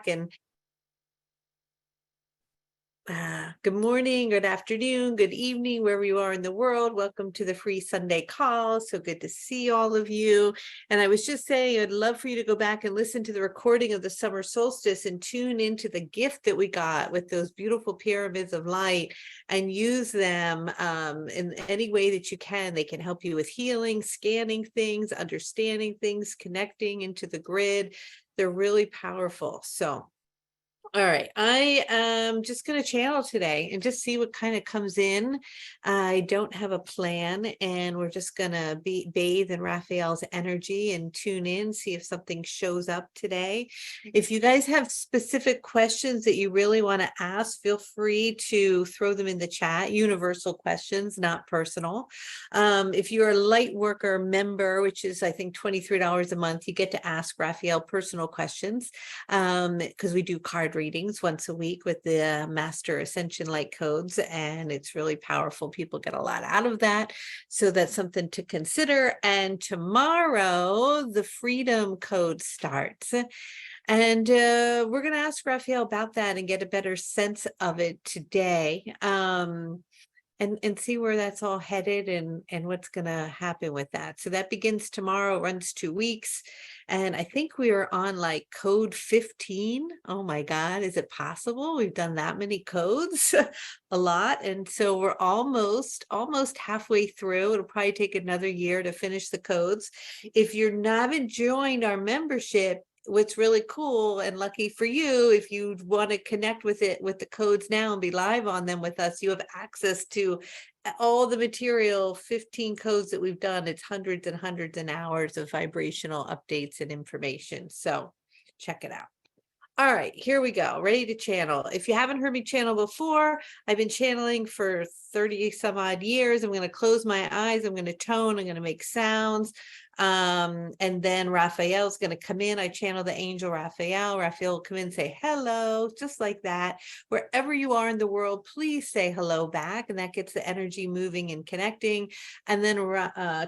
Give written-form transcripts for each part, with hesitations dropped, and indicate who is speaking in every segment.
Speaker 1: back. And good morning, good afternoon, good evening, wherever you are in the world. Welcome to the free Sunday call. So good to see all of you. And I was just saying, I'd love for you to go back and listen to the recording of the summer solstice and tune into the gift that we got with those beautiful pyramids of light and use them in any way that you can. They can help you with healing, scanning things, understanding things, connecting into the grid. They're really powerful. So all right, I am just going to channel today and just see what kind of comes in. I don't have a plan, and we're just going to bathe in Raphael's energy and tune in, see if something shows up today. If you guys have specific questions that you really want to ask, feel free to throw them in the chat. Universal questions, not personal. If you're a Lightworker member, which is I think $23 a month, you get to ask Raphael personal questions because we do card readings once a week with the Master Ascension light codes, and it's really powerful. People get a lot out of that, so that's something to consider. And tomorrow the Freedom Code starts, and we're going to ask Raphael about that and get a better sense of it today. And see where that's all headed and what's going to happen with that. So that begins tomorrow, runs 2 weeks. And I think we are on like code 15. Oh my God, is it possible? We've done that many codes, a lot. And so we're almost halfway through. It'll probably take another year to finish the codes. If you haven't joined our membership, what's really cool and lucky for you, if you want to connect with it with the codes now and be live on them with us, you have access to all the material, 15 codes that we've done. It's hundreds and hundreds of hours of vibrational updates and information. So check it out. All right, here we go. Ready to channel. If you haven't heard me channel before, I've been channeling for 30 some odd years. I'm going to close my eyes. I'm going to tone. I'm going to make sounds. And then Raphael's going to come in. I channel the angel Raphael. Raphael will come in and say hello, just like that. Wherever you are in the world, please say hello back. And that gets the energy moving and connecting. And then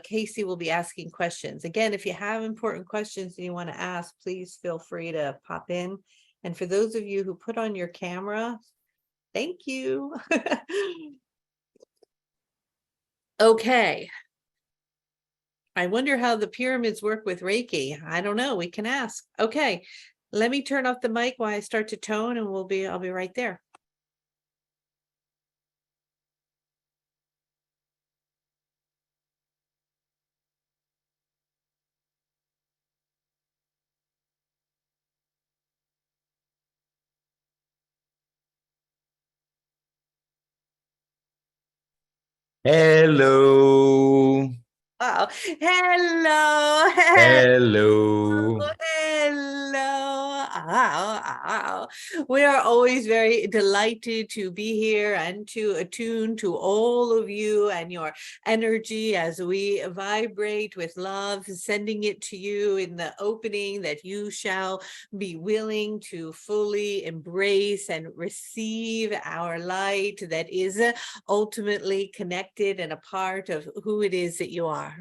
Speaker 1: Casey will be asking questions. Again, if you have important questions and you want to ask, please feel free to pop in. And for those of you who put on your camera, thank you. Okay. I wonder how the pyramids work with Reiki. I don't know. We can ask. Okay. Let me turn off the mic while I start to tone, and I'll be right there.
Speaker 2: Hello.
Speaker 1: Oh, hello.
Speaker 2: Hello.
Speaker 1: Hello. Ow. We are always very delighted to be here and to attune to all of you and your energy as we vibrate with love, sending it to you in the opening that you shall be willing to fully embrace and receive our light that is ultimately connected and a part of who it is that you are.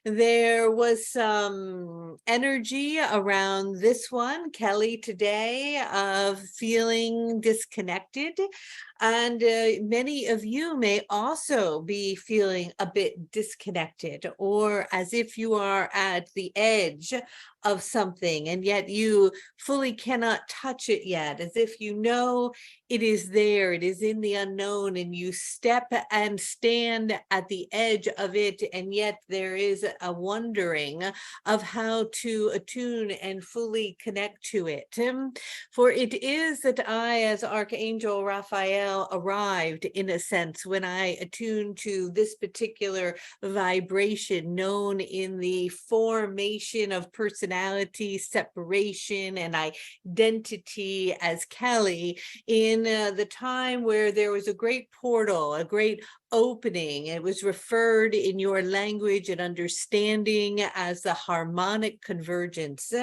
Speaker 1: There was some energy around this one, Kelly, today, of feeling disconnected. And many of you may also be feeling a bit disconnected, or as if you are at the edge of something and yet you fully cannot touch it yet, as if you know it is there, it is in the unknown, and you step and stand at the edge of it, and yet there is a wondering of how to attune and fully connect to it. For it is that I, as Archangel Raphael, arrived in a sense when I attuned to this particular vibration known in the formation of personality, separation, and identity as Kelly, in the time where there was a great portal, a great opening. It was referred in your language and understanding as the harmonic convergence.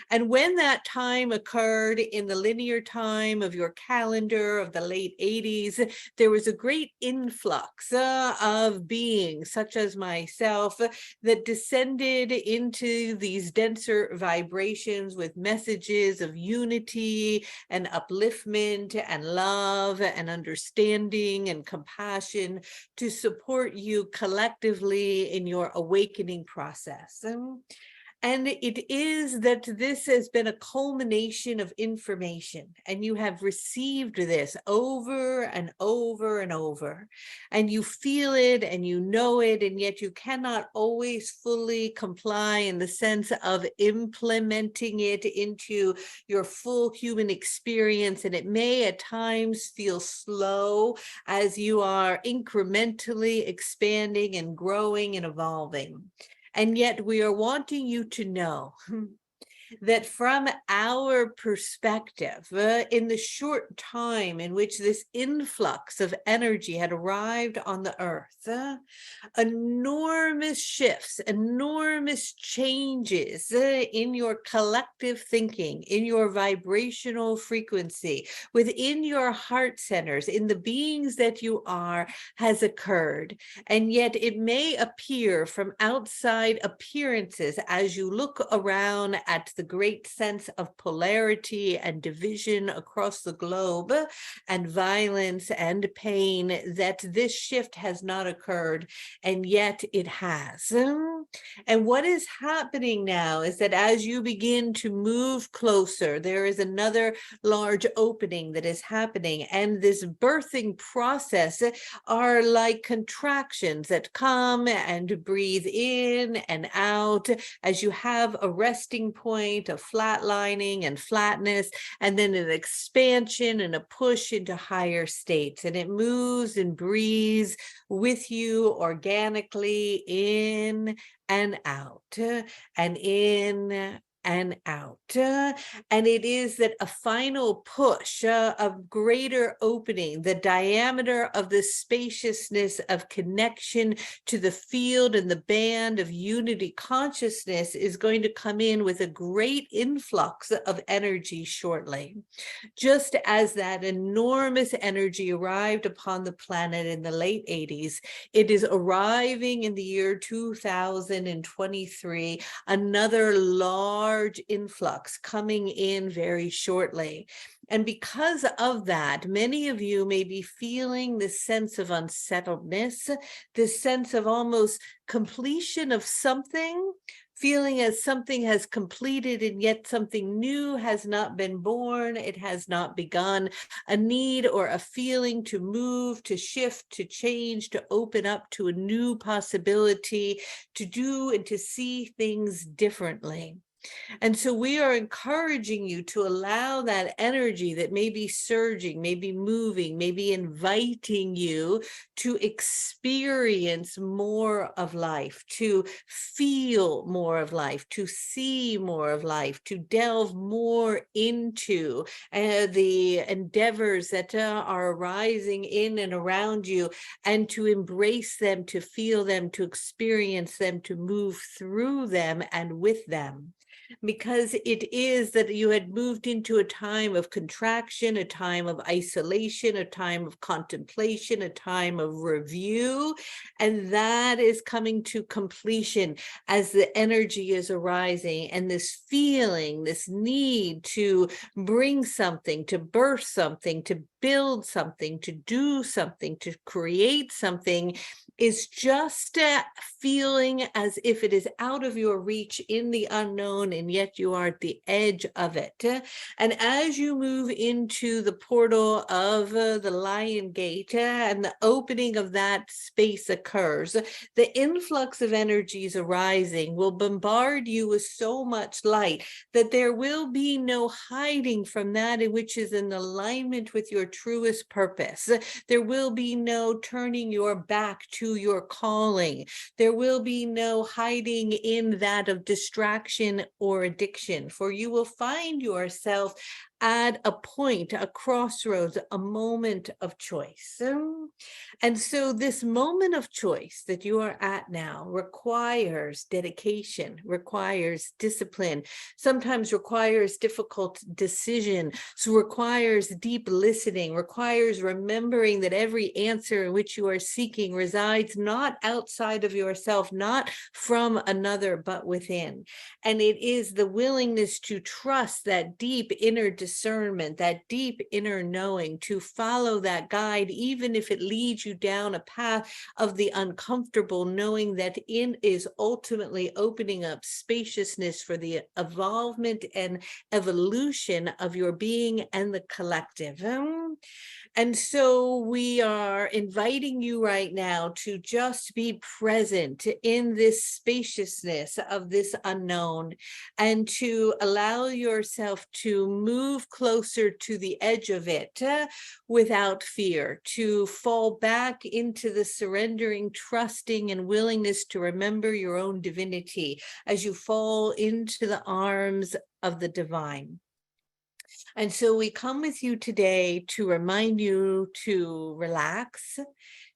Speaker 1: And when that time occurred in the linear time of your calendar of the late 80s, there was a great influx of beings, such as myself, that descended into these denser vibrations with messages of unity and upliftment and love and understanding and compassion to support you collectively in your awakening process. And it is that this has been a culmination of information, and you have received this over and over and over, and you feel it and you know it, and yet you cannot always fully comply in the sense of implementing it into your full human experience. And it may at times feel slow as you are incrementally expanding and growing and evolving. And yet we are wanting you to know that from our perspective, in the short time in which this influx of energy had arrived on the earth, enormous shifts, enormous changes in your collective thinking, in your vibrational frequency, within your heart centers, in the beings that you are, has occurred. And yet it may appear from outside appearances as you look around at the great sense of polarity and division across the globe and violence and pain that this shift has not occurred, and yet it has. And what is happening now is that as you begin to move closer, there is another large opening that is happening, and this birthing process are like contractions that come and breathe in and out as you have a resting point of flatlining and flatness, and then an expansion and a push into higher states. And it moves and breathes with you organically in and out, and in and out. And it is that a final push of greater opening, the diameter of the spaciousness of connection to the field and the band of unity consciousness is going to come in with a great influx of energy shortly. Just as that enormous energy arrived upon the planet in the late 80s, it is arriving in the year 2023, another large influx coming in very shortly. And because of that, many of you may be feeling this sense of unsettledness, this sense of almost completion of something, feeling as something has completed and yet something new has not been born, it has not begun, a need or a feeling to move, to shift, to change, to open up to a new possibility, to do and to see things differently. And so we are encouraging you to allow that energy that may be surging, may be moving, may be inviting you to experience more of life, to feel more of life, to see more of life, to delve more into the endeavors that are arising in and around you, and to embrace them, to feel them, to experience them, to move through them and with them. Because it is that you had moved into a time of contraction, a time of isolation, a time of contemplation, a time of review, and that is coming to completion as the energy is arising, and this feeling, this need to bring something, to birth something, to build something, to do something, to create something is just feeling as if it is out of your reach in the unknown, and yet you are at the edge of it. And as you move into the portal of the Lion Gate and the opening of that space occurs, the influx of energies arising will bombard you with so much light that there will be no hiding from that which is in alignment with your truest purpose. There will be no turning your back to your calling. There will be no hiding in that of distraction or addiction, for you will find yourself at a point, a crossroads, a moment of choice. And so this moment of choice that you are at now requires dedication, requires discipline, sometimes requires difficult decision, so requires deep listening, requires remembering that every answer in which you are seeking resides not outside of yourself, not from another, but within. And it is the willingness to trust that deep inner discernment, that deep inner knowing, to follow that guide, even if it leads you down a path of the uncomfortable, knowing that it is ultimately opening up spaciousness for the evolvement and evolution of your being and the collective. And so we are inviting you right now to just be present in this spaciousness of this unknown, and to allow yourself to move closer to the edge of it without fear, to fall back into the surrendering, trusting, and willingness to remember your own divinity as you fall into the arms of the divine. And so we come with you today to remind you to relax,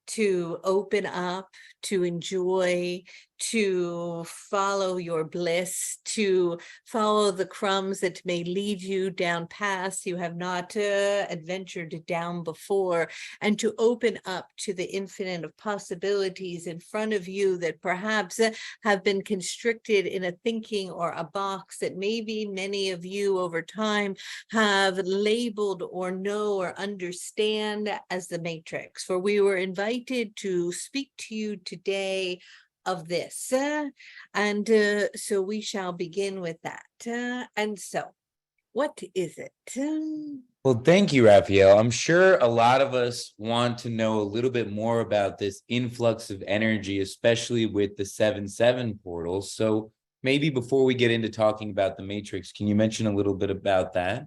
Speaker 1: to open up, to enjoy, to follow your bliss, to follow the crumbs that may lead you down paths you have not adventured down before, and to open up to the infinite of possibilities in front of you that perhaps have been constricted in a thinking or a box that maybe many of you over time have labeled or know or understand as the matrix. For we were invited to speak to you today of this. So we shall begin with that. And so, what is it?
Speaker 2: Well, thank you, Raphael. I'm sure a lot of us want to know a little bit more about this influx of energy, especially with the 7/7 portal. So maybe before we get into talking about the matrix, can you mention a little bit about that?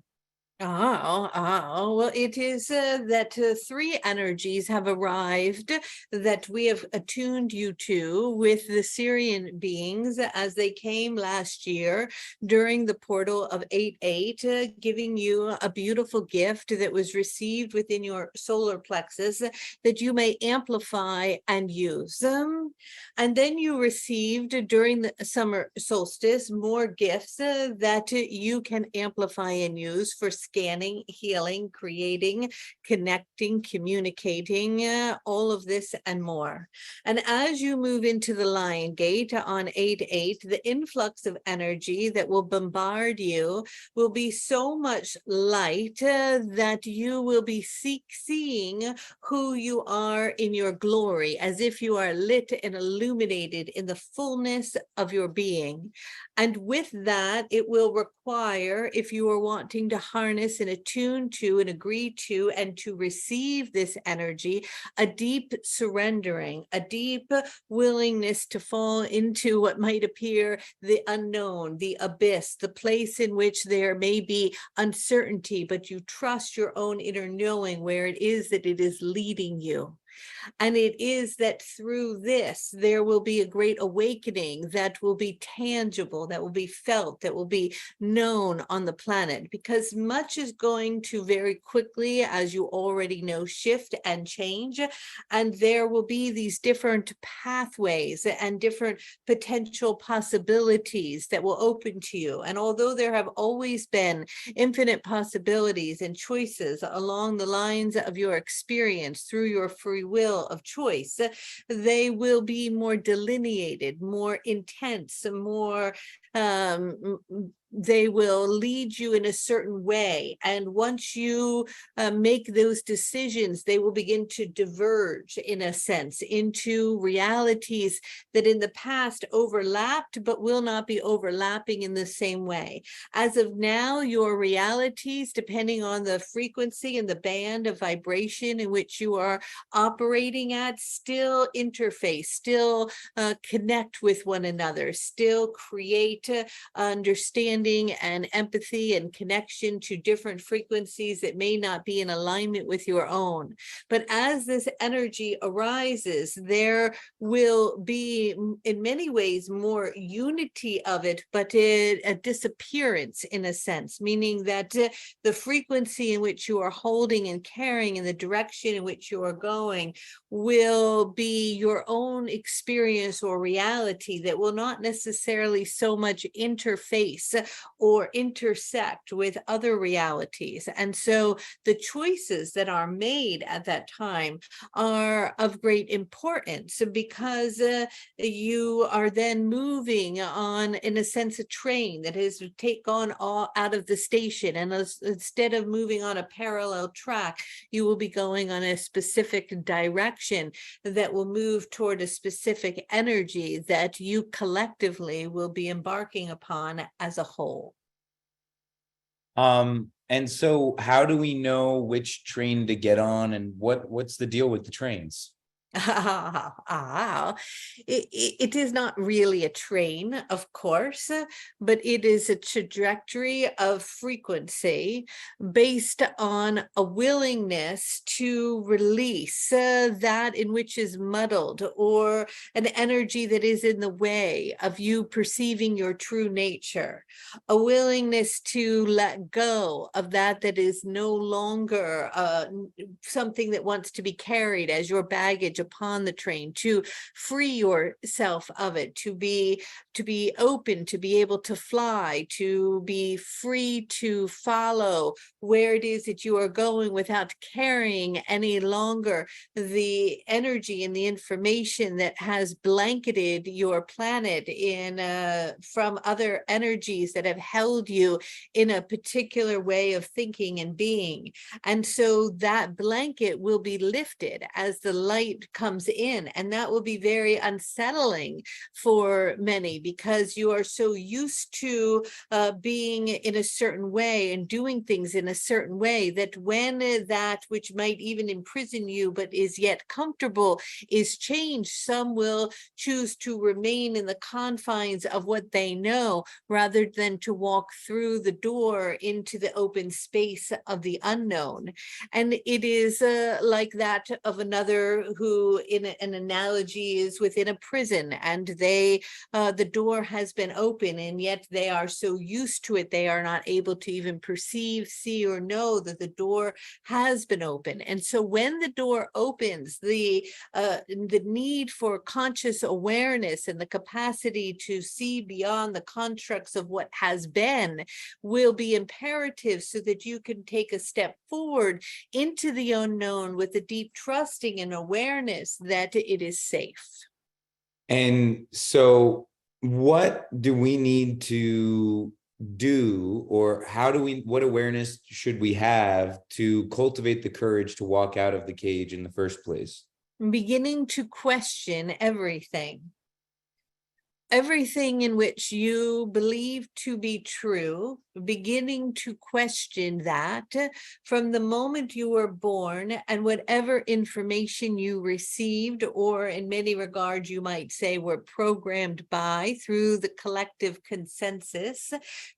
Speaker 1: Well, it is that three energies have arrived that we have attuned you to with the Syrian beings as they came last year during the portal of 8/8, giving you a beautiful gift that was received within your solar plexus that you may amplify and use. And then you received during the summer solstice more gifts that you can amplify and use for scanning, healing, creating, connecting, communicating, all of this and more. And as you move into the Lion Gate on 8/8, the influx of energy that will bombard you will be so much light that you will be seeing who you are in your glory, as if you are lit and illuminated in the fullness of your being. And with that, it will require, if you are wanting to harness and attune to and agree to and to receive this energy, a deep surrendering, a deep willingness to fall into what might appear the unknown, the abyss, the place in which there may be uncertainty, but you trust your own inner knowing where it is that it is leading you. And it is that through this, there will be a great awakening that will be tangible, that will be felt, that will be known on the planet, because much is going to very quickly, as you already know, shift and change. And there will be these different pathways and different potential possibilities that will open to you. And although there have always been infinite possibilities and choices along the lines of your experience through your free will of choice, they will be more delineated, more intense, more they will lead you in a certain way. And once you make those decisions, they will begin to diverge, in a sense, into realities that in the past overlapped, but will not be overlapping in the same way. As of now, your realities, depending on the frequency and the band of vibration in which you are operating at, still interface, still connect with one another, still create understanding understanding and empathy and connection to different frequencies that may not be in alignment with your own. But as this energy arises, there will be, in many ways, more unity of it, but a disappearance in a sense, meaning that the frequency in which you are holding and carrying in the direction in which you are going will be your own experience or reality that will not necessarily so much interface or intersect with other realities. And so the choices that are made at that time are of great importance, because you are then moving on, in a sense, a train that has taken all out of the station, and instead of moving on a parallel track, you will be going on a specific direction that will move toward a specific energy that you collectively will be embarking upon as a whole.
Speaker 2: And so how do we know which train to get on, and what's the deal with the trains?
Speaker 1: It is not really a train, of course, but it is a trajectory of frequency based on a willingness to release that in which is muddled, or an energy that is in the way of you perceiving your true nature, a willingness to let go of that is no longer something that wants to be carried as your baggage upon the train, to free yourself of it, to be open, to be able to fly, to be free to follow where it is that you are going without carrying any longer the energy and the information that has blanketed your planet in from other energies that have held you in a particular way of thinking and being. And so that blanket will be lifted as the light comes in, and that will be very unsettling for many, because you are so used to being in a certain way and doing things in a certain way, that when that which might even imprison you but is yet comfortable is changed, some will choose to remain in the confines of what they know rather than to walk through the door into the open space of the unknown. And it is like that of another who, in an analogy, is within a prison, and the door has been open, and yet they are so used to it they are not able to even perceive, see, or know that the door has been open. And so when the door opens, the need for conscious awareness and the capacity to see beyond the constructs of what has been will be imperative, so that you can take a step forward into the unknown with a deep trusting and awareness that it is safe.
Speaker 2: And so what do we need to do, or what awareness should we have to cultivate the courage to walk out of the cage in the first place?
Speaker 1: Beginning to question everything in which you believe to be true, beginning to question that from the moment you were born, and whatever information you received, or in many regards you might say were programmed by through the collective consensus,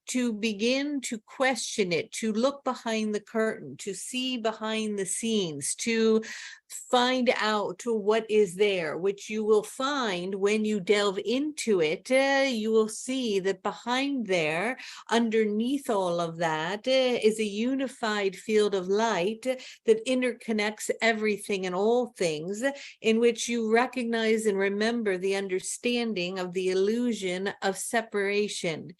Speaker 1: to begin to question it, to look behind the curtain, to see behind the scenes, to find out what is there, which you will find when you delve into it. You will see that behind there, underneath all of that, is a unified field of light that interconnects everything and all things, in which you recognize and remember the understanding of the illusion of separation.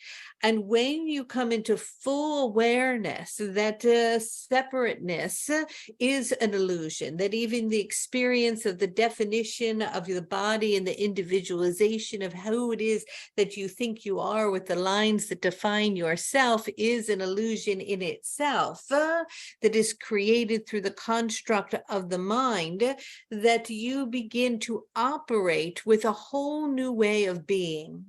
Speaker 1: And when you come into full awareness that separateness is an illusion, that even the experience of the definition of the body and the individualization of who it is that you think you are with the lines that define yourself is an illusion in itself, that is created through the construct of the mind, that you begin to operate with a whole new way of being.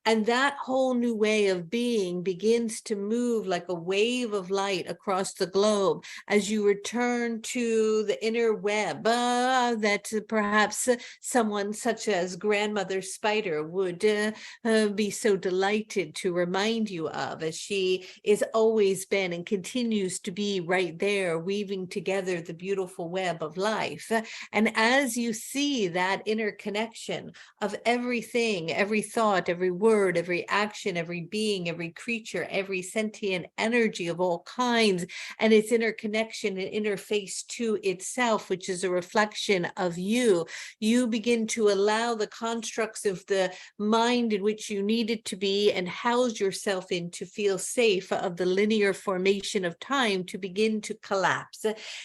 Speaker 1: And that whole new way of being begins to move like a wave of light across the globe as you return to the inner web that perhaps someone such as Grandmother Spider would be so delighted to remind you of, as she is always been and continues to be right there, weaving together the beautiful web of life. And as you see that interconnection of everything, every thought, every word, every action, every being, every creature, every sentient energy of all kinds, and its interconnection and interface to itself, which is a reflection of you, you begin to allow the constructs of the mind in which you needed to be and house yourself in to feel safe of the linear formation of time to begin to collapse.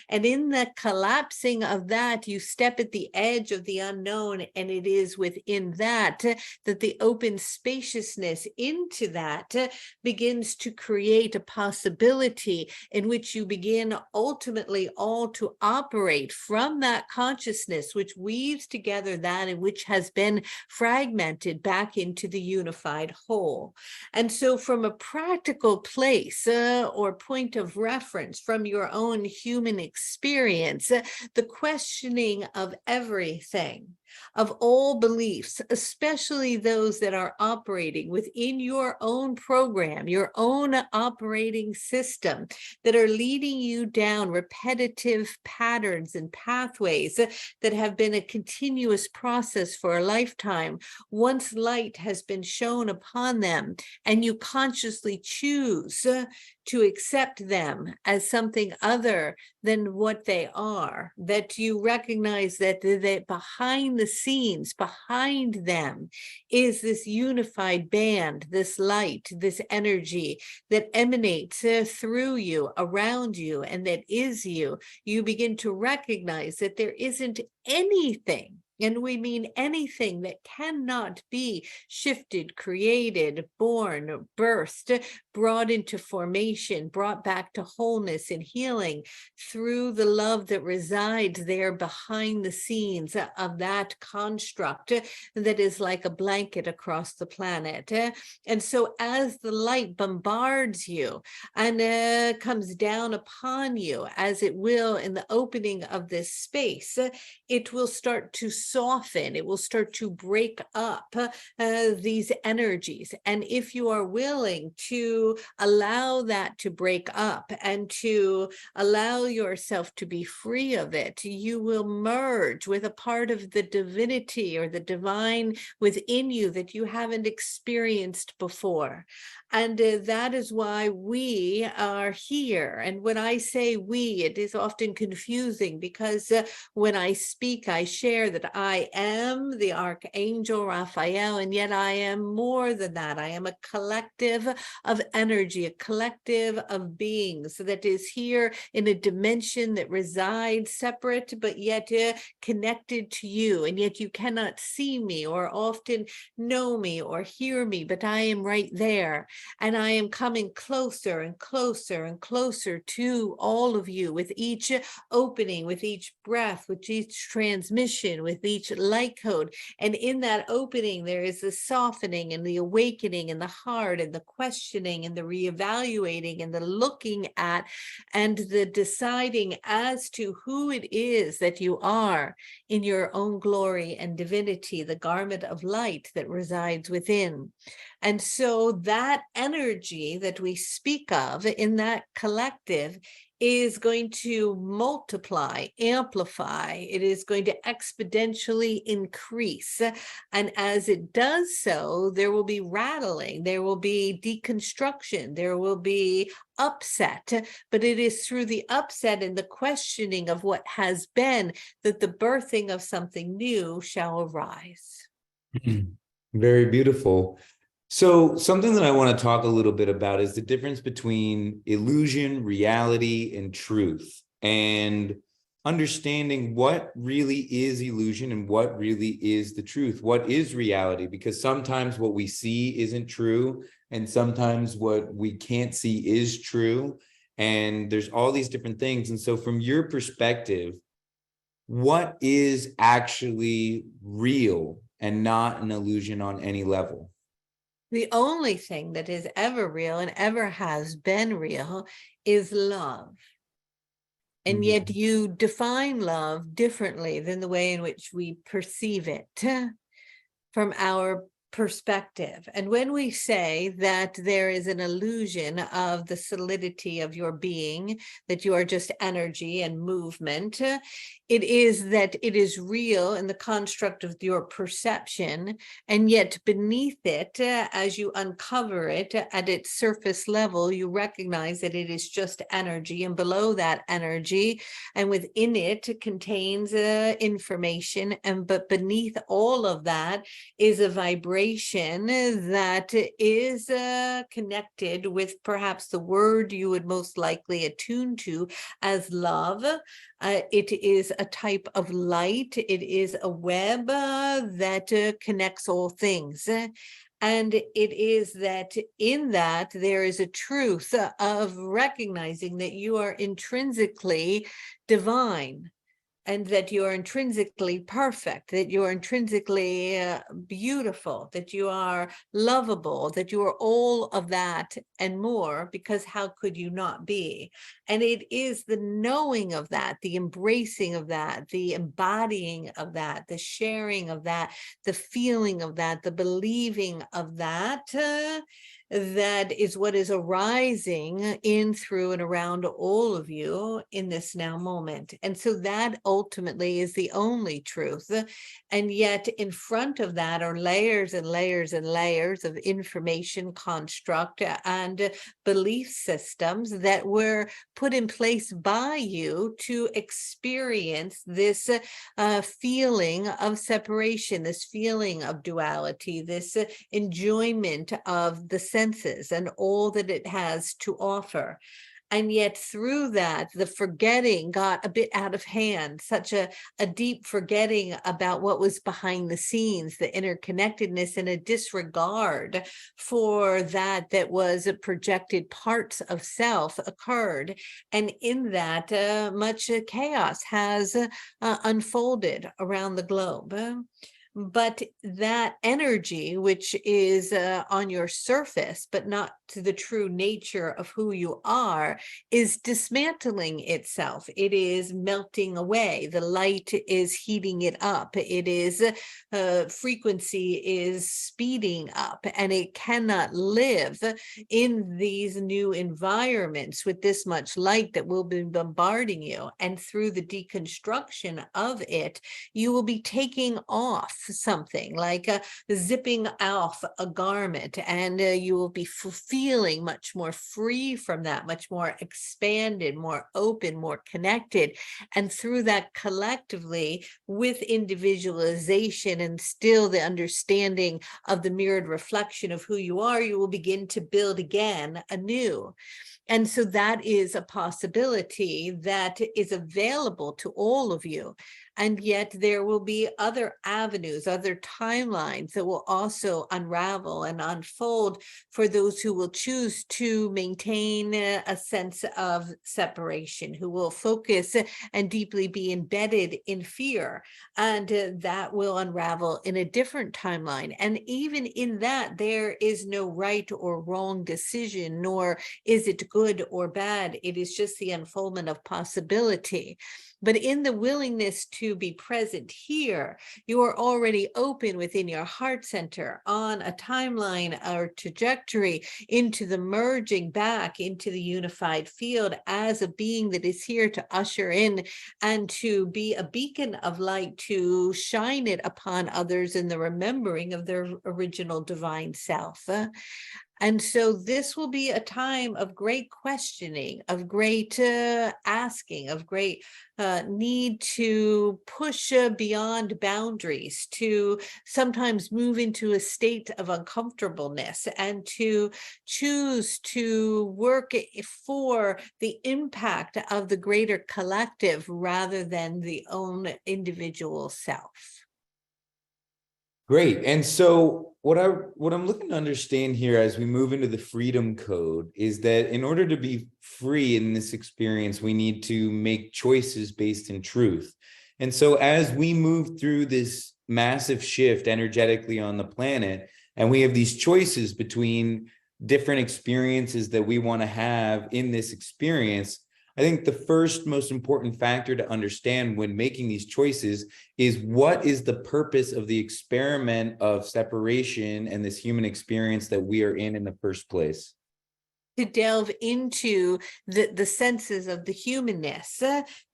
Speaker 1: And in the collapsing of that, you step at the edge of the unknown, and it is within that that the open spaciousness into that begins to create a possibility in which you begin ultimately all to operate from that consciousness, which weaves together that and which has been fragmented back into the unified whole. And so from a practical place or point of reference from your own human experience, the questioning of everything, of all beliefs, especially those that are operating within your own program, your own operating system, that are leading you down repetitive patterns and pathways that have been a continuous process for a lifetime. Once light has been shown upon them and you consciously choose to accept them as something other than what they are, that you recognize that behind the scenes, behind them, is this unified band, this light, this energy that emanates through you, around you, and that is you. You begin to recognize that there isn't anything, and we mean anything, that cannot be shifted, created, born, birthed, brought into formation, brought back to wholeness and healing through the love that resides there behind the scenes of that construct that is like a blanket across the planet. And so as the light bombards you and comes down upon you, as it will in the opening of this space, it will start to soften, it will start to break up these energies. And if you are willing to allow that to break up and to allow yourself to be free of it, you will merge with a part of the divinity or the divine within you that you haven't experienced before. And that is why we are here. And when I say we, it is often confusing because when I speak, I share that I am the Archangel Raphael, and yet I am more than that. I am a collective of energy, a collective of beings that is here in a dimension that resides separate, but yet connected to you. And yet you cannot see me or often know me or hear me, but I am right there. And I am coming closer and closer and closer to all of you with each opening, with each breath, with each transmission, with each light code. And in that opening, there is the softening and the awakening and the heart and the questioning and the reevaluating and the looking at and the deciding as to who it is that you are in your own glory and divinity, the garment of light that resides within. And so that energy that we speak of in that collective is going to multiply, amplify. It is going to exponentially increase. And as it does so, there will be rattling, there will be deconstruction, there will be upset. But it is through the upset and the questioning of what has been that the birthing of something new shall arise.
Speaker 2: Very beautiful. So something that I want to talk a little bit about is the difference between illusion, reality, and truth, and understanding what really is illusion and what really is the truth. What is reality? Because sometimes what we see isn't true, and sometimes what we can't see is true. And there's all these different things. And so from your perspective, what is actually real and not an illusion on any level?
Speaker 1: The only thing that is ever real and ever has been real is love. And yet
Speaker 2: Mhm.
Speaker 1: you define love differently than the way in which we perceive it from our perspective. And when we say that there is an illusion of the solidity of your being, that you are just energy and movement, it is that it is real in the construct of your perception, and yet beneath it, as you uncover it at its surface level, you recognize that it is just energy, and below that energy and within it contains information, and but beneath all of that is a vibration that is connected with perhaps the word you would most likely attune to as love. It is a type of light. It is a web that connects all things. And it is that in that there is a truth of recognizing that you are intrinsically divine, and that you are intrinsically perfect, that you are intrinsically beautiful, that you are lovable, that you are all of that and more, because how could you not be? And it is the knowing of that, the embracing of that, the embodying of that, the sharing of that, the feeling of that, the believing of that, that is what is arising in, through, and around all of you in this now moment. And so that ultimately is the only truth. And yet in front of that are layers and layers and layers of information construct and belief systems that were put in place by you to experience this feeling of separation, this feeling of duality, this enjoyment of the senses and all that it has to offer. And yet through that, the forgetting got a bit out of hand, such a deep forgetting about what was behind the scenes, the interconnectedness, and a disregard for that was projected parts of self occurred. And in that, much chaos has unfolded around the globe. But that energy, which is on your surface, but not to the true nature of who you are, is dismantling itself. It is melting away. The light is heating it up. It is frequency is speeding up, and it cannot live in these new environments with this much light that will be bombarding you. And through the deconstruction of it, you will be taking off something, like zipping off a garment, and you will be feeling much more free from that, much more expanded, more open, more connected. And through that, collectively, with individualization and still the understanding of the mirrored reflection of who you are, you will begin to build again anew. And so that is a possibility that is available to all of you. And yet there will be other avenues, other timelines that will also unravel and unfold for those who will choose to maintain a sense of separation, who will focus and deeply be embedded in fear. And that will unravel in a different timeline. And even in that, there is no right or wrong decision, nor is it good or bad. It is just the unfoldment of possibility. But in the willingness to be present here, you are already open within your heart center on a timeline or trajectory into the merging back into the unified field as a being that is here to usher in and to be a beacon of light, to shine it upon others in the remembering of their original divine self. And so this will be a time of great questioning, of great asking, of great need to push beyond boundaries, to sometimes move into a state of uncomfortableness, and to choose to work for the impact of the greater collective rather than the own individual self.
Speaker 2: Great. And so what I'm looking to understand here as we move into the freedom code is that in order to be free in this experience, we need to make choices based in truth. And so as we move through this massive shift energetically on the planet, And we have these choices between different experiences that we want to have in this experience. I think the first most important factor to understand when making these choices is what is the purpose of the experiment of separation and this human experience that we are in the first place.
Speaker 1: To delve into the senses of the humanness,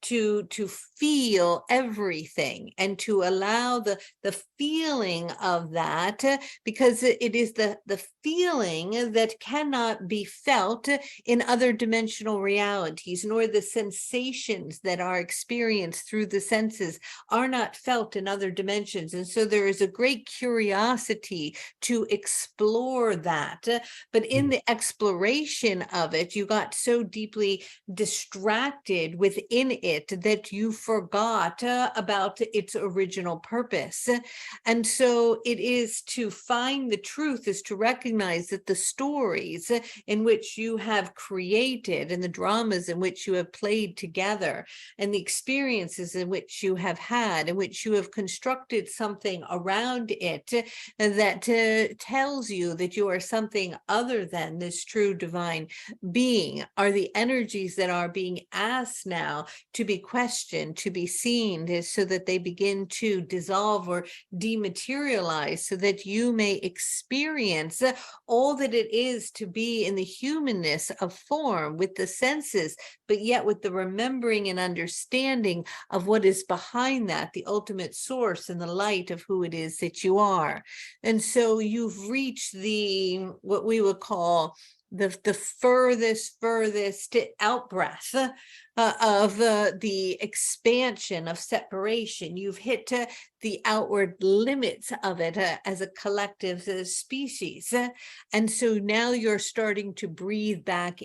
Speaker 1: to feel everything and to allow the feeling of that, because it is the feeling that cannot be felt in other dimensional realities, nor the sensations that are experienced through the senses are not felt in other dimensions. And so there is a great curiosity to explore that, but in the exploration of it, you got so deeply distracted within it that you forgot about its original purpose. And so it is to find the truth, is to recognize that the stories in which you have created and the dramas in which you have played together and the experiences in which you have had, in which you have constructed something around it that tells you that you are something other than this true divine being, are the energies that are being asked now to be questioned, to be seen, so that they begin to dissolve or dematerialize, so that you may experience all that it is to be in the humanness of form with the senses, but yet with the remembering and understanding of what is behind that, the ultimate source and the light of who it is that you are. And so you've reached what we would call the furthest out breath of the expansion of separation. You've hit the outward limits of it as a collective species. And so now you're starting to breathing back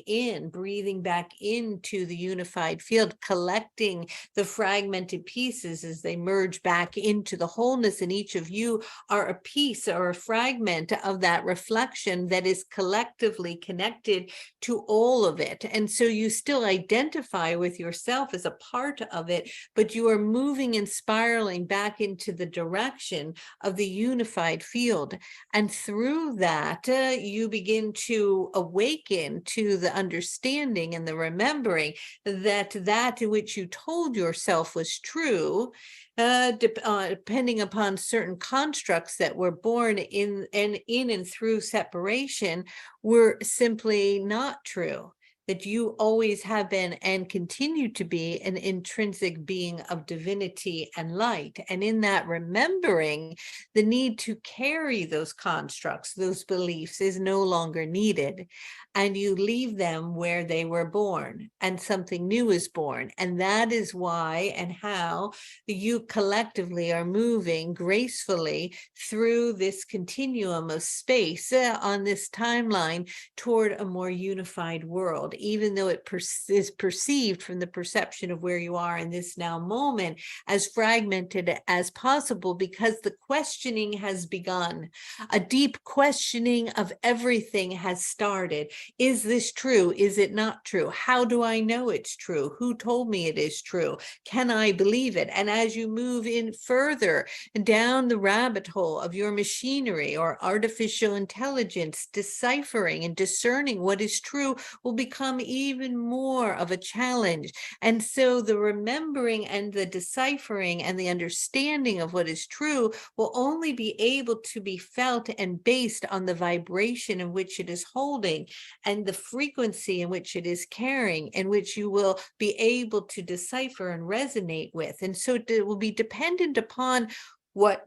Speaker 1: into the unified field, collecting the fragmented pieces as they merge back into the wholeness. And each of you are a piece or a fragment of that reflection that is collectively connected to all of it. And so you still identify with yourself as a part of it, but you are moving and spiraling back into the direction of the unified field. And through that, you begin to awaken to the understanding and the remembering that which you told yourself was true, depending upon certain constructs that were born in and through separation, were simply not true. That you always have been and continue to be an intrinsic being of divinity and light. And in that remembering, the need to carry those constructs, those beliefs, is no longer needed. And you leave them where they were born, and something new is born. And that is why and how you collectively are moving gracefully through this continuum of space on this timeline toward a more unified world, even though it is perceived from the perception of where you are in this now moment as fragmented as possible, because the questioning has begun. A deep questioning of everything has started. Is this true? Is it not true? How do I know it's true? Who told me it is true? Can I believe it? And as you move in further down the rabbit hole of your machinery or artificial intelligence, deciphering and discerning what is true will become even more of a challenge. And so the remembering and the deciphering and the understanding of what is true will only be able to be felt and based on the vibration in which it is holding and the frequency in which it is carrying, in which you will be able to decipher and resonate with. And so it will be dependent upon what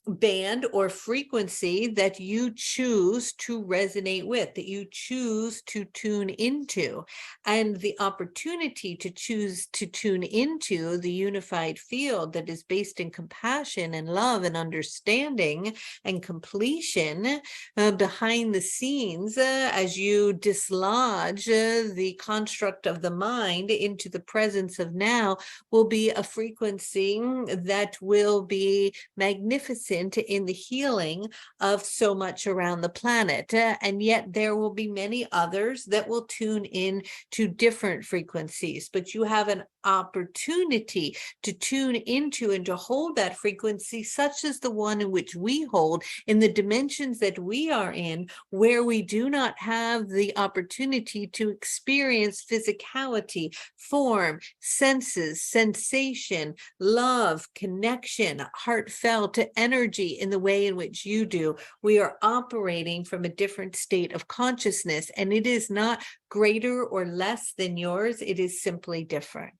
Speaker 1: band or frequency that you choose to resonate with, that you choose to tune into. And the opportunity to choose to tune into the unified field that is based in compassion and love and understanding and completion behind the scenes, as you dislodge the construct of the mind into the presence of now, will be a frequency that will be magnificent innocent in the healing of so much around the planet. And yet there will be many others that will tune in to different frequencies, but you have an opportunity to tune into and to hold that frequency, such as the one in which we hold in the dimensions that we are in, where we do not have the opportunity to experience physicality, form, senses, sensation, love, connection, heartfelt energy in the way in which you do. We are operating from a different state of consciousness, and it is not greater or less than yours. It is simply different.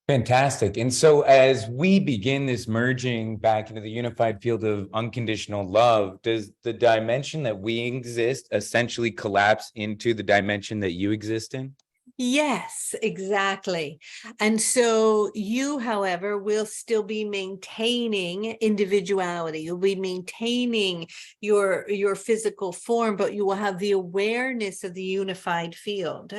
Speaker 2: Fantastic. And so as we begin this merging back into the unified field of unconditional love, does the dimension that we exist essentially collapse into the dimension that you exist in?
Speaker 1: Yes, exactly. And so you, however, will still be maintaining individuality. You'll be maintaining your physical form, but you will have the awareness of the unified field.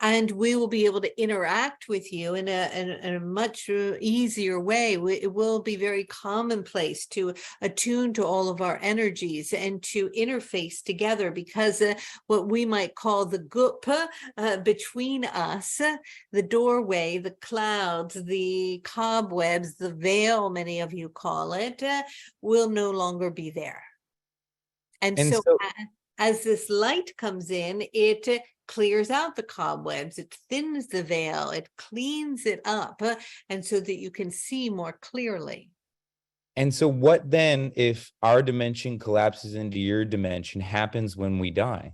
Speaker 1: And we will be able to interact with you in a much easier way. It will be very commonplace to attune to all of our energies and to interface together, because what we might call the gup between us, the doorway, the clouds, the cobwebs, the veil, many of you call it, will no longer be there. And
Speaker 2: And
Speaker 1: so
Speaker 2: so,
Speaker 1: as this light comes in, it clears out the cobwebs, it thins the veil, it cleans it up, and so that you can see more clearly.
Speaker 2: what then if our dimension collapses into your dimension happens when we die?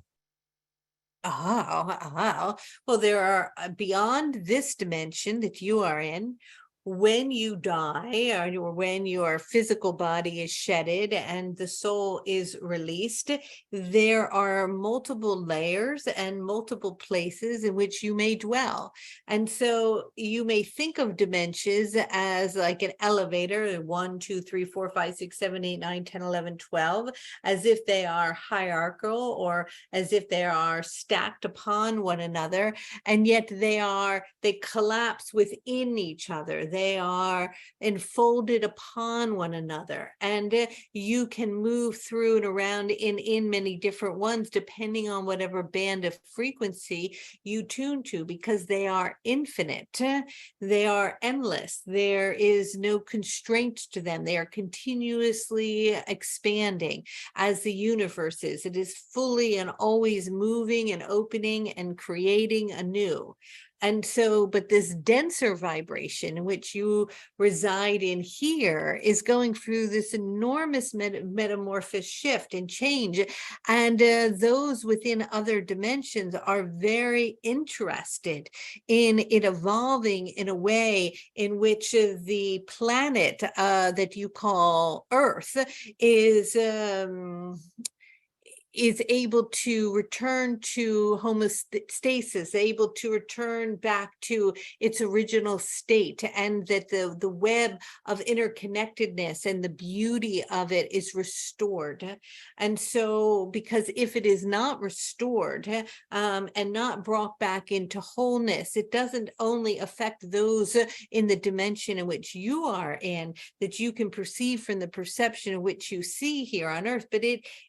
Speaker 1: Well, there are beyond this dimension that you are in. When you die, or when your physical body is shedded and the soul is released, there are multiple layers and multiple places in which you may dwell. And so you may think of dimensions as like an elevator, 1, 2, 3, 4, 5, 6, 7, 8, 9, 10, 11, 12, as if they are hierarchical or as if they are stacked upon one another. And yet they collapse within each other. They are enfolded upon one another, and you can move through and around in many different ones depending on whatever band of frequency you tune to, because they are infinite, they are endless, there is no constraint to them, they are continuously expanding as the universe is. It is fully and always moving and opening and creating anew. And so, but this denser vibration in which you reside in here is going through this enormous metamorphosis shift and change. And those within other dimensions are very interested in it evolving in a way in which the planet that you call Earth is able to return to homeostasis, able to return back to its original state, and that the web of interconnectedness and the beauty of it is restored. And so, because if it is not restored and not brought back into wholeness, it doesn't only affect those in the dimension in which you are in, that you can perceive from the perception in which you see here on Earth, but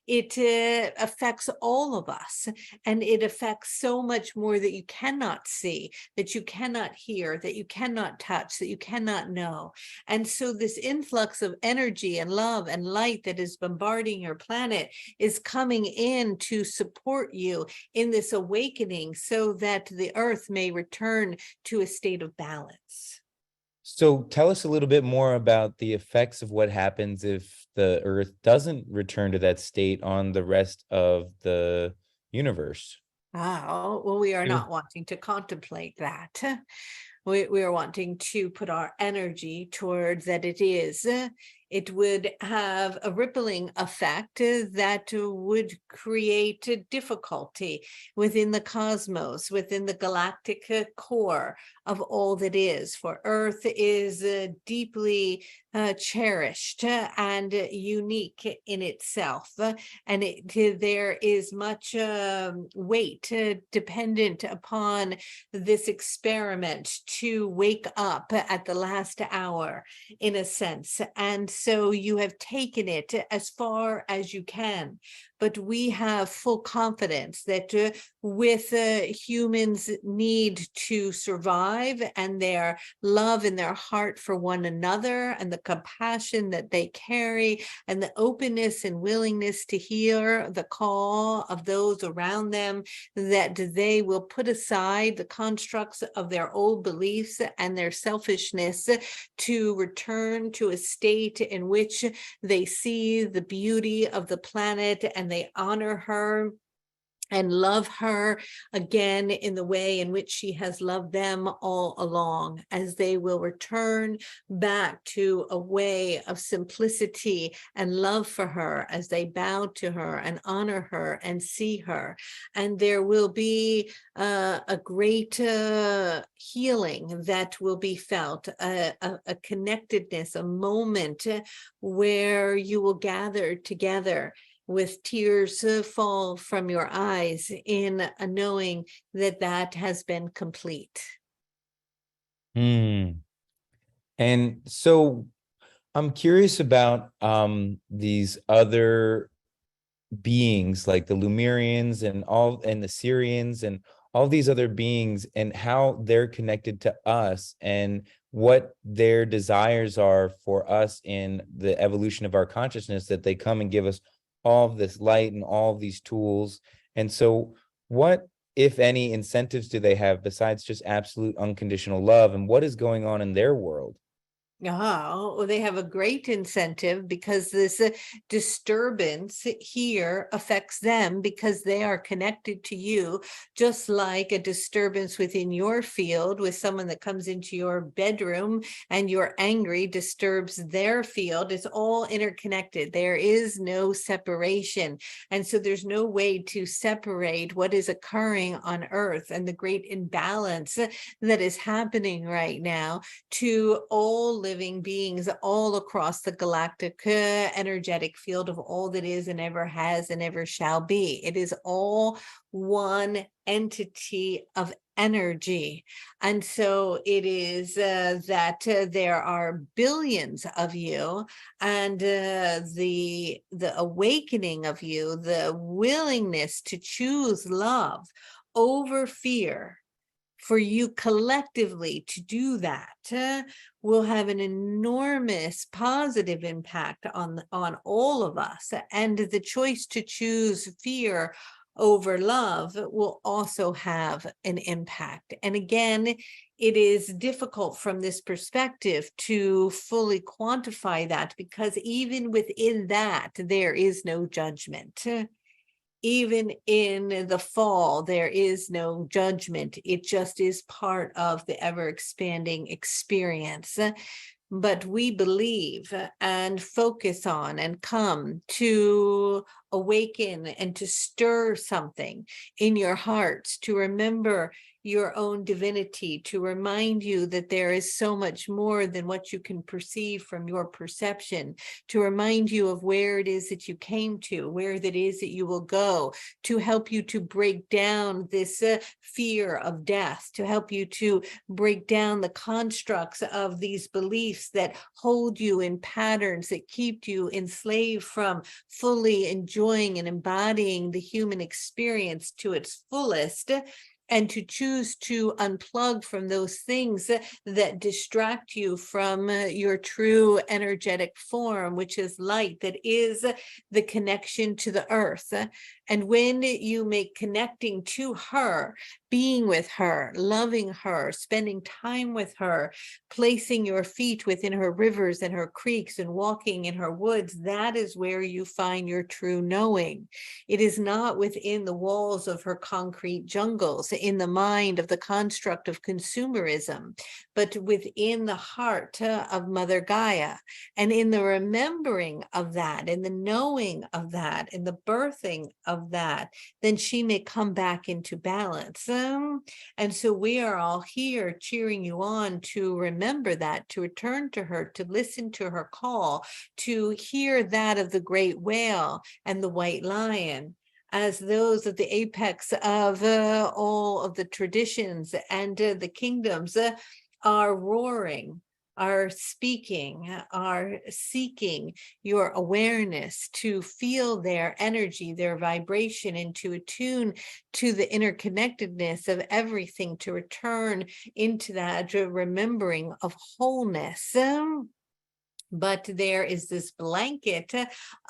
Speaker 1: it affects all of us, and it affects so much more that you cannot see, that you cannot hear, that you cannot touch, that you cannot know. And so this influx of energy and love and light that is bombarding your planet is coming in to support you in this awakening, so that the Earth may return to a state of balance.
Speaker 2: So tell us a little bit more about the effects of what happens if the Earth doesn't return to that state on the rest of the universe.
Speaker 1: Oh, well, we are
Speaker 2: Sure.
Speaker 1: not wanting to contemplate that. We are wanting to put our energy toward that it is It would have a rippling effect that would create a difficulty within the cosmos, within the galactic core of all that is. For Earth is deeply cherished and unique in itself. And there is much weight dependent upon this experiment to wake up at the last hour, in a sense. And so you have taken it as far as you can. But we have full confidence that with humans' need to survive and their love in their heart for one another and the compassion that they carry and the openness and willingness to hear the call of those around them, that they will put aside the constructs of their old beliefs and their selfishness to return to a state in which they see the beauty of the planet and they honor her and love her again in the way in which she has loved them all along, as they will return back to a way of simplicity and love for her as they bow to her and honor her and see her. And there will be a great healing that will be felt, a connectedness, a moment where you will gather together with tears fall from your eyes in a knowing that that has been complete.
Speaker 2: And so I'm curious about these other beings like the Lemurians and the Syrians and all these other beings, and how they're connected to us and what their desires are for us in the evolution of our consciousness, that they come and give us all of this light and all of these tools. And so what, if any, incentives do they have besides just absolute unconditional love, and what is going on in their world?
Speaker 1: Oh, well, they have a great incentive because this disturbance here affects them because they are connected to you, just like a disturbance within your field with someone that comes into your bedroom and you're angry disturbs their field. It's all interconnected. There is no separation. And so there's no way to separate what is occurring on Earth and the great imbalance that is happening right now to all living beings all across the galactic energetic field of all that is and ever has and ever shall be. It is all one entity of energy. And so it is that there are billions of you, and the awakening of you, the willingness to choose love over fear, for you collectively to do that will have an enormous positive impact on all of us. And the choice to choose fear over love will also have an impact. And again, it is difficult from this perspective to fully quantify that, because even within that, there is no judgment. Even in the fall, there is no judgment. It just is part of the ever-expanding experience. But we believe and focus on and come to awaken and to stir something in your hearts, to remember your own divinity, to remind you that there is so much more than what you can perceive from your perception, to remind you of where it is that you came to, where that is that you will go, to help you to break down this fear of death, to help you to break down the constructs of these beliefs that hold you in patterns that keep you enslaved from fully enjoying and embodying the human experience to its fullest, and to choose to unplug from those things that distract you from your true energetic form, which is light, that is the connection to the earth. And when you make connecting to her being with her, loving her, spending time with her, placing your feet within her rivers and her creeks and walking in her woods, that is where you find your true knowing. It is not within the walls of her concrete jungles, in the mind of the construct of consumerism, but within the heart of Mother Gaia. And in the remembering of that, in the knowing of that, in the birthing of that, then she may come back into balance. And so we are all here cheering you on to remember that, to return to her, to listen to her call, to hear that of the great whale and the white lion as those of the apex of all of the traditions and the kingdoms are roaring, are speaking, are seeking your awareness to feel their energy, their vibration, and to attune to the interconnectedness of everything, to return into that remembering of wholeness. But there is this blanket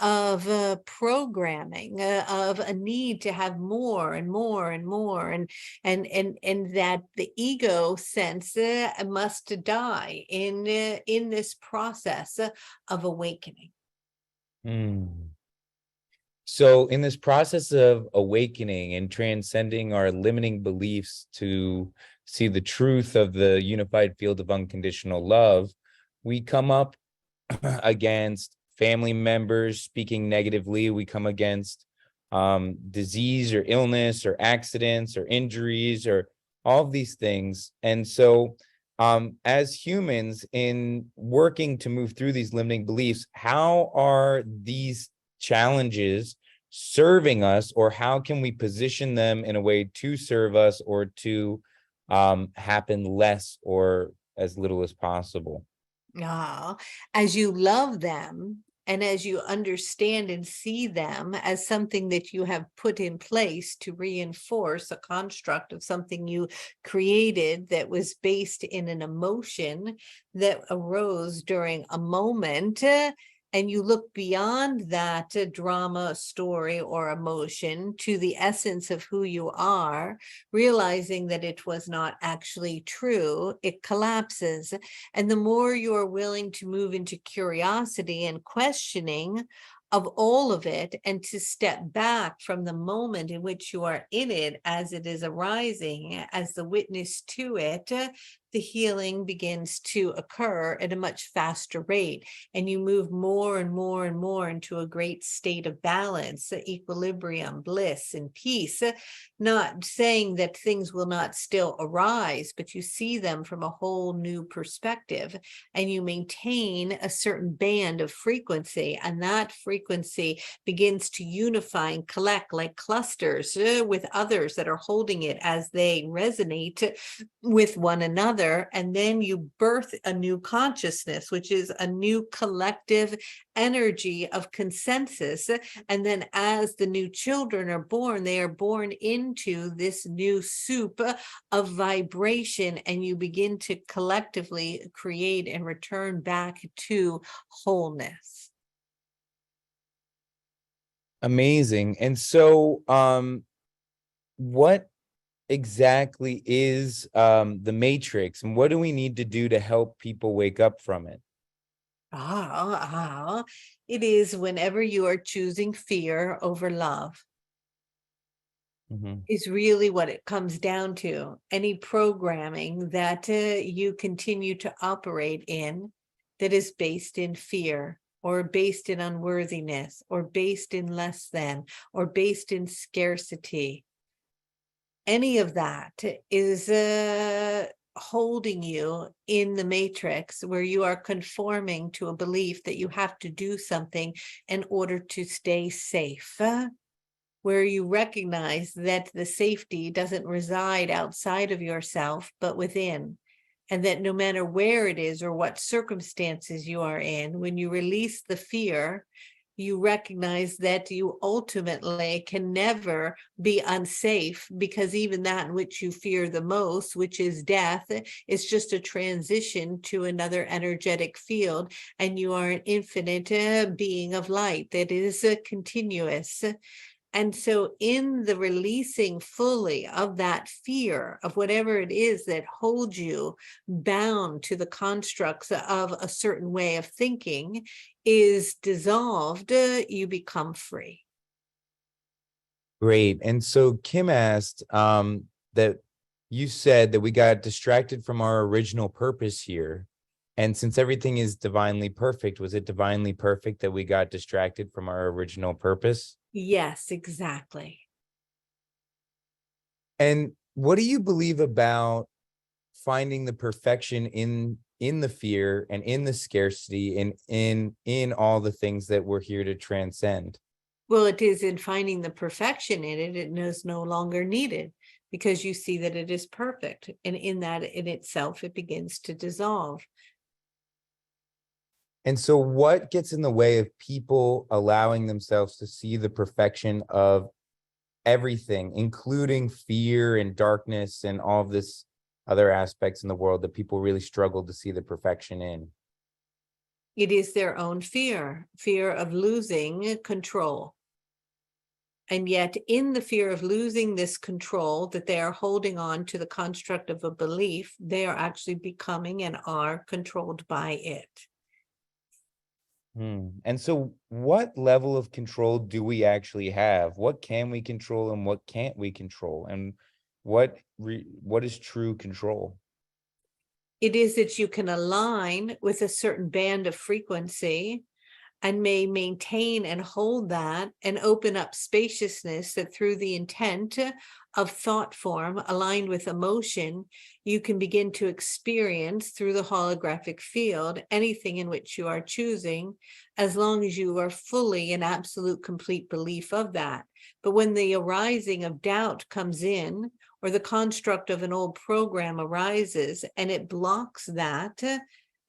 Speaker 1: of programming, of a need to have more and more and more, and that the ego sense must die in this process of awakening.
Speaker 2: So in this process of awakening and transcending our limiting beliefs to see the truth of the unified field of unconditional love, we come up against family members speaking negatively. We come against disease or illness or accidents or injuries or all of these things. And so as humans, in working to move through these limiting beliefs, how are these challenges serving us, or how can we position them in a way to serve us or to happen less or as little as possible?
Speaker 1: As you love them and as you understand and see them as something that you have put in place to reinforce a construct of something you created that was based in an emotion that arose during a moment, and you look beyond that drama, story, or emotion to the essence of who you are, realizing that it was not actually true, it collapses. And the more you are willing to move into curiosity and questioning of all of it, and to step back from the moment in which you are in it as it is arising, as the witness to it, the healing begins to occur at a much faster rate. And you move more and more and more into a great state of balance, equilibrium, bliss, and peace. Not saying that things will not still arise, but you see them from a whole new perspective, and you maintain a certain band of frequency, and that frequency begins to unify and collect like clusters with others that are holding it as they resonate with one another. And then you birth a new consciousness, which is a new collective energy of consensus. And then as the new children are born, they are born into this new soup of vibration, and you begin to collectively create and return back to wholeness.
Speaker 2: Amazing. And so what exactly is the matrix, and what do we need to do to help people wake up from it?
Speaker 1: It is whenever you are choosing fear over love. Is really what it comes down to. Any programming that you continue to operate in that is based in fear, or based in unworthiness, or based in less than, or based in scarcity, any of that is holding you in the matrix, where you are conforming to a belief that you have to do something in order to stay safe, where you recognize that the safety doesn't reside outside of yourself, but within. And that no matter where it is or what circumstances you are in, when you release the fear, you recognize that you ultimately can never be unsafe, because even that in which you fear the most, which is death, is just a transition to another energetic field. And you are an infinite being of light that is continuous. And so in the releasing fully of that fear of whatever it is that holds you bound to the constructs of a certain way of thinking is dissolved, you become free.
Speaker 2: Great. And so Kim asked that you said that we got distracted from our original purpose here. And since everything is divinely perfect, was it divinely perfect that we got distracted from our original purpose?
Speaker 1: Yes, exactly.
Speaker 2: And what do you believe about finding the perfection in the fear and in the scarcity and in all the things that we're here to transcend?
Speaker 1: Well, it is in finding the perfection in it, it is no longer needed because you see that it is perfect. And in that in itself, it begins to dissolve.
Speaker 2: And so what gets in the way of people allowing themselves to see the perfection of everything, including fear and darkness and all of this other aspects in the world that people really struggle to see the perfection in?
Speaker 1: It is their own fear, fear of losing control. And yet, in the fear of losing this control, that they are holding on to the construct of a belief, they are actually becoming and are controlled by it.
Speaker 2: And so what level of control do we actually have? What can we control and what can't we control? And what is true control?
Speaker 1: It is that you can align with a certain band of frequency and may maintain and hold that and open up spaciousness that through the intent of thought form aligned with emotion, you can begin to experience through the holographic field anything in which you are choosing, as long as you are fully in absolute complete belief of that. But when the arising of doubt comes in, or the construct of an old program arises and it blocks that,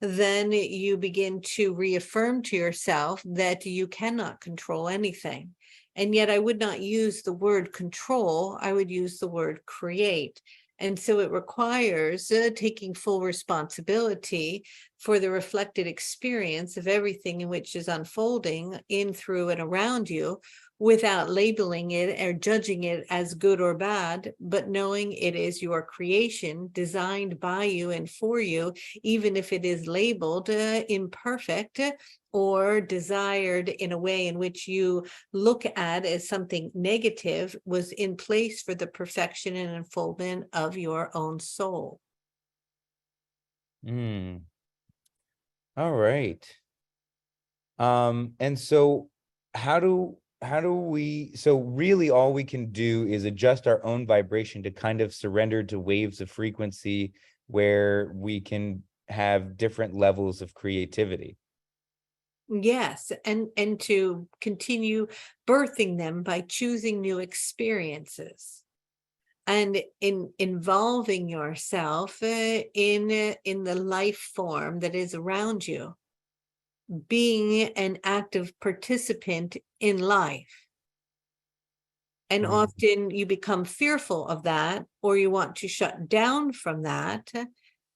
Speaker 1: then you begin to reaffirm to yourself that you cannot control anything. And yet I would not use the word control, I would use the word create. And so it requires taking full responsibility for the reflected experience of everything in which is unfolding in, through, and around you, without labeling it or judging it as good or bad, but knowing it is your creation designed by you and for you, even if it is labeled imperfect or desired in a way in which you look at as something negative, was in place for the perfection and unfoldment of your own soul.
Speaker 2: All right. And so how do we, so really all we can do is adjust our own vibration to kind of surrender to waves of frequency where we can have different levels of creativity.
Speaker 1: Yes, and to continue birthing them by choosing new experiences and in involving yourself in the life form that is around you, being an active participant in life. And
Speaker 2: Mm.
Speaker 1: often you become fearful of that, or you want to shut down from that.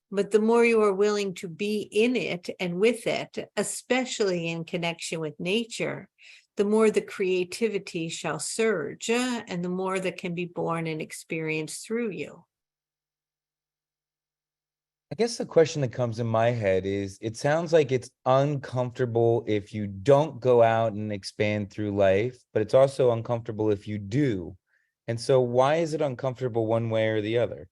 Speaker 1: But the more you are willing to be in it and with it, especially in connection with nature, the more the creativity shall surge, and the more that can be born and experienced through you.
Speaker 2: I guess the question that comes in my head is, it sounds like it's uncomfortable if you don't go out and expand through life, but it's also uncomfortable if you do. And so why is it uncomfortable one way or the other?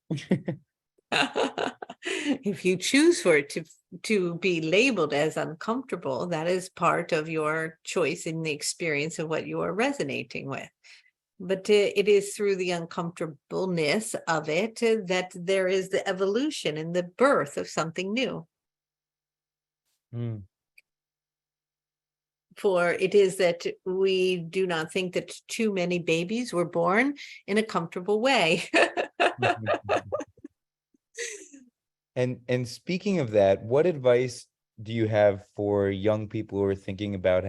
Speaker 1: If you choose for it to be labeled as uncomfortable, that is part of your choice in the experience of what you are resonating with. But it is through the uncomfortableness of it that there is the evolution and the birth of something new.
Speaker 2: Mm.
Speaker 1: For it is that we do not think that too many babies were born in a comfortable way.
Speaker 2: And speaking of that, what advice do you have for young people who are thinking about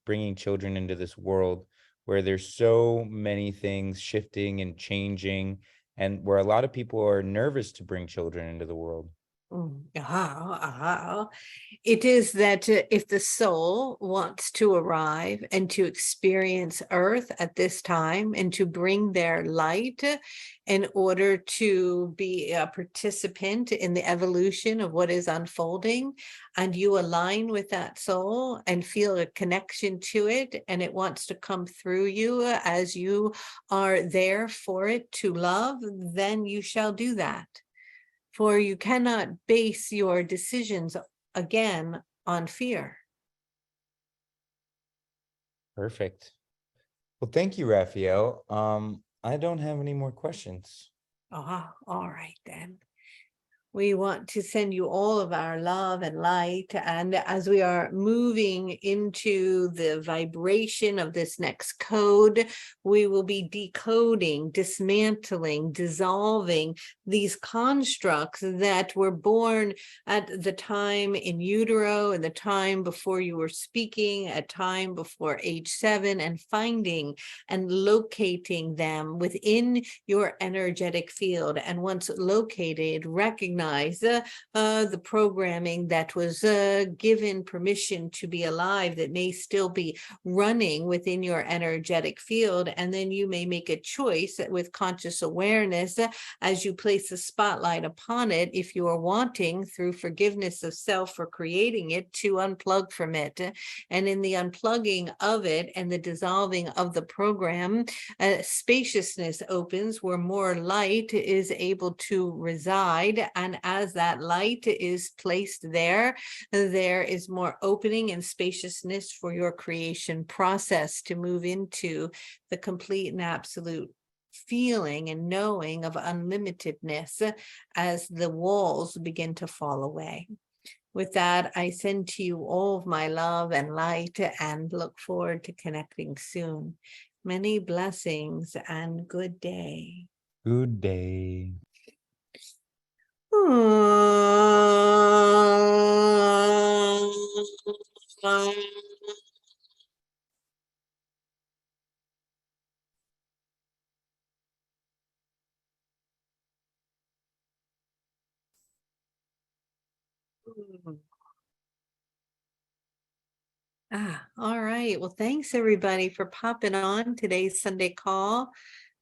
Speaker 2: bringing children into this world where there's so many things shifting and changing, and where a lot of people are nervous to bring children into the world?
Speaker 1: It is that if the soul wants to arrive and to experience Earth at this time and to bring their light in order to be a participant in the evolution of what is unfolding, and you align with that soul and feel a connection to it, and it wants to come through you as you are there for it to love, then you shall do that. For you cannot base your decisions again on fear.
Speaker 2: Perfect. Well, thank you, Raphael. I don't have any more questions.
Speaker 1: All right then. We want to send you all of our love and light. And as we are moving into the vibration of this next code, we will be decoding, dismantling, dissolving these constructs that were born at the time in utero, and the time before you were speaking, at time before age 7, and finding and locating them within your energetic field. And once located, recognize the programming that was given permission to be alive that may still be running within your energetic field. And then you may make a choice with conscious awareness as you place a spotlight upon it, if you are wanting, through forgiveness of self for creating it, to unplug from it. And in the unplugging of it and the dissolving of the program, spaciousness opens where more light is able to reside. And as that light is placed there, there is more opening and spaciousness for your creation process to move into the complete and absolute feeling and knowing of unlimitedness as the walls begin to fall away. With that, I send to you all of my love and light and look forward to connecting soon. Many blessings and good day.
Speaker 2: Good day.
Speaker 1: All right. Well, thanks everybody for popping on today's Sunday call.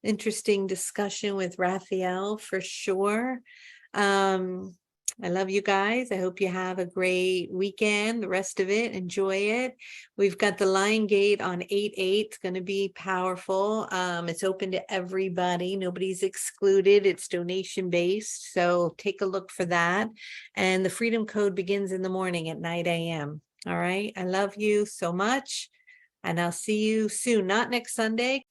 Speaker 1: Interesting discussion with Raphael for sure. I love you guys. I hope you have a great weekend, the rest of it. Enjoy it. We've got the Lion Gate on 8/8. It's going to be powerful. It's open to everybody. Nobody's excluded. It's donation based. So take a look for that. And the Freedom Code begins in the morning at 9 a.m. All right. I love you so much. And I'll see you soon. Not next Sunday.